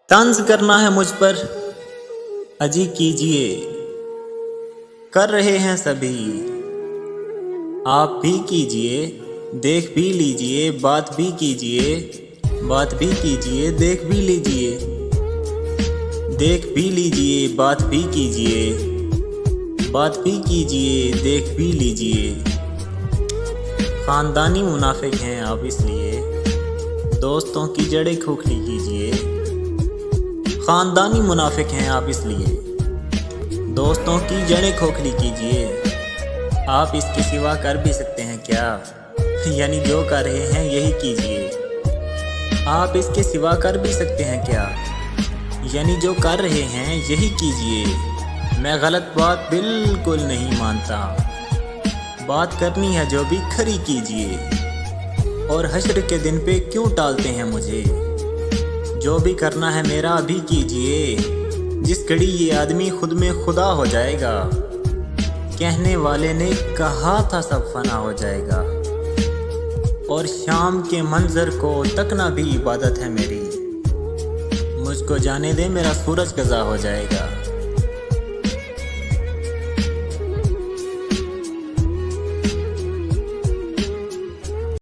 तंज करना है मुझ पर अजी कीजिए, कर रहे हैं सभी, आप भी कीजिए, देख भी लीजिए, बात भी कीजिए, बात भी कीजिए, देख भी लीजिए, देख भी लीजिए, बात भी कीजिए, बात भी कीजिए, देख भी लीजिए। ख़ानदानी मुनाफिक हैं आप इसलिए दोस्तों की जड़ें खोखली कीजिए। ख़ानदानी मुनाफिक हैं आप इसलिए दोस्तों की जड़ें खोखली कीजिए। आप इसके सिवा कर भी सकते हैं क्या, यानी जो कर रहे हैं यही कीजिए। आप इसके सिवा कर भी सकते हैं क्या, यानी जो कर रहे हैं यही कीजिए। मैं गलत बात बिल्कुल नहीं मानता, बात करनी है जो भी खरी कीजिए। और हश्र के दिन पे क्यों टालते हैं मुझे, जो भी करना है मेरा अभी कीजिए। जिस घड़ी ये आदमी खुद में खुदा हो जाएगा, कहने वाले ने कहा था सब फना हो जाएगा। और शाम के मंजर को तकना भी इबादत है मेरी, मुझको जाने दे मेरा सूरज कज़ा हो जाएगा।